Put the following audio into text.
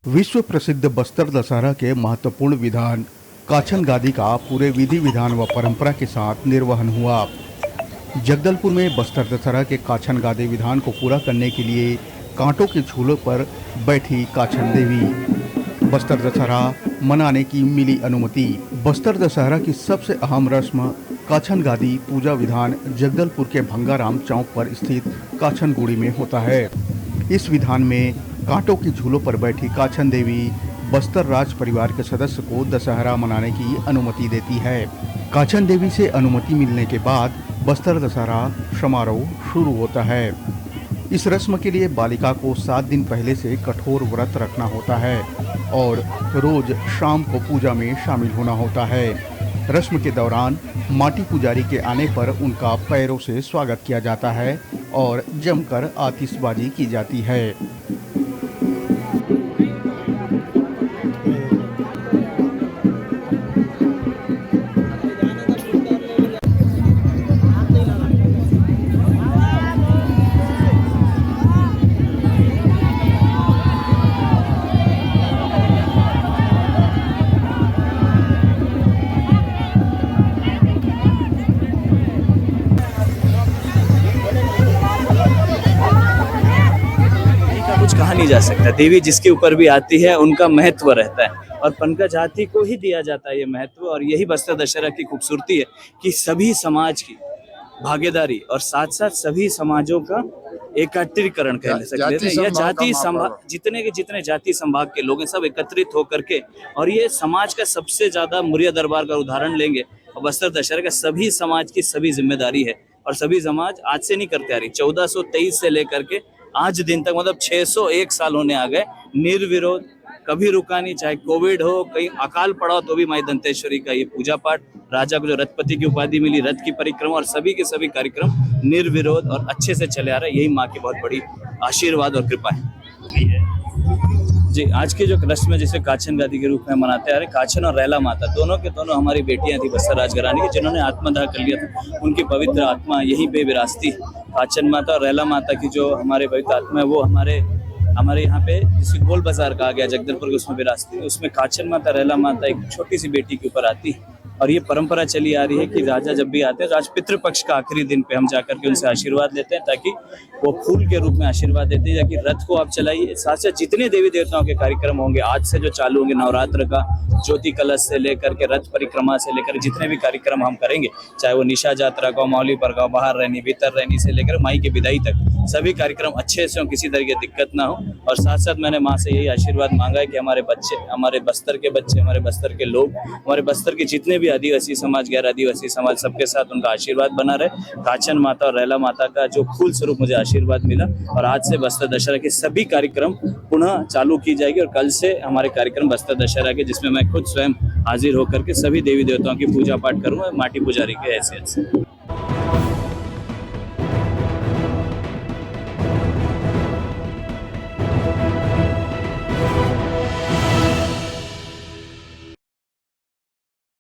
विश्व प्रसिद्ध बस्तर दशहरा के महत्वपूर्ण विधान काछन गादी का पूरे विधि विधान व परंपरा के साथ निर्वहन हुआ। जगदलपुर में बस्तर दशहरा के काछन गादी विधान को पूरा करने के लिए कांटों के झूलों पर बैठी काछन देवी। बस्तर दशहरा मनाने की मिली अनुमति। बस्तर दशहरा की सबसे अहम रस्म काछन गादी पूजा विधान जगदलपुर के भंगाराम चौक पर स्थित काछन गुड़ी में होता है। इस विधान में कांटों की झूलों पर बैठी काछन देवी बस्तर राज परिवार के सदस्य को दशहरा मनाने की अनुमति देती है। काछन देवी से अनुमति मिलने के बाद बस्तर दशहरा समारोह शुरू होता है। इस रस्म के लिए बालिका को 7 दिन पहले से कठोर व्रत रखना होता है और रोज शाम को पूजा में शामिल होना होता है। रस्म के दौरान माटी पुजारी के आने पर उनका पैरों से स्वागत किया जाता है और जमकर आतिशबाजी की जाती है। कुछ कहा नहीं जा सकता। देवी जिसके ऊपर भी आती है उनका महत्व रहता है और पंकज हाथी को ही दिया जाता है ये महत्व। और यही बस्तर दशहरा की खूबसूरती है कि सभी समाज की भागीदारी और साथ साथ सभी समाजों का एकत्रीकरण कह सकते हैं। यह जाति संभाग जितने जाति संभाग के लोग हैं सब एकत्रित होकर के, और ये समाज का सबसे ज्यादा मुरिया दरबार का उदाहरण लेंगे और बस्तर दशहरा का सभी समाज की सभी जिम्मेदारी है। और सभी समाज आज से नहीं करते आ रही, 1423 से लेकर के आज दिन तक, मतलब 601 साल होने आ गए, निर्विरोध, कभी रुका नहीं। चाहे कोविड हो, कहीं अकाल पड़ा हो, तो भी माई दंतेश्वरी का ये पूजा पाठ, राजा को जो रथपति की उपाधि मिली, रथ की परिक्रमा और सभी के सभी कार्यक्रम निर्विरोध और अच्छे से चले आ रहे हैं। यही माँ की बहुत बड़ी आशीर्वाद और कृपा है। जी, आज की जो रस्म है जिसे काछन गादी के रूप में मनाते आ रहे, काछन और रैला माता दोनों के दोनों हमारी बेटियां थी बस्तर राजघराने की, जिन्होंने आत्मदाह कर लिया था। उनकी पवित्र आत्मा यहीं पे विराजती। काछन माता और रैला माता की जो हमारे पवित्र आत्मा है वो हमारे यहाँ पे जिसे गोल बाजार कहा गया जगदलपुर के, उसमें विराजती। उसमें काछन माता रैला माता एक छोटी सी बेटी के ऊपर आती है। और ये परंपरा चली आ रही है कि राजा जब भी आते हैं तो आज पितृपक्ष का आखिरी दिन पे हम जाकर के उनसे आशीर्वाद लेते हैं, ताकि वो फूल के रूप में आशीर्वाद देते हैं। ताकि रथ को आप चलाइए। साथ साथ जितने देवी देवताओं के कार्यक्रम होंगे आज से जो चालू होंगे, नवरात्र का ज्योति कलश से लेकर के रथ परिक्रमा से लेकर जितने भी कार्यक्रम हम करेंगे, चाहे वो निशा यात्रा का, मौली पर का, बाहर रहनी, भीतर रहनी से लेकर माई की विदाई तक, सभी कार्यक्रम अच्छे से हो, किसी तरह की दिक्कत ना हो। और साथ साथ मैंने माँ से यही आशीर्वाद मांगा है कि हमारे बच्चे, हमारे बस्तर के बच्चे, हमारे बस्तर के लोग, हमारे बस्तर के जितने भी आदिवासी समाज, गैर आदिवासी समाज, सबके साथ उनका आशीर्वाद बना रहे। काछन माता और रैला माता का जो फूल स्वरूप मुझे आशीर्वाद मिला, और आज से बस्तर दशहरा के सभी कार्यक्रम पुनः चालू की जाएगी। और कल से हमारे कार्यक्रम बस्तर दशहरा के, जिसमें मैं खुद स्वयं हाजिर होकर के सभी देवी देवताओं की पूजा पाठ करूंगा माटी पुजारी के हैसियत से।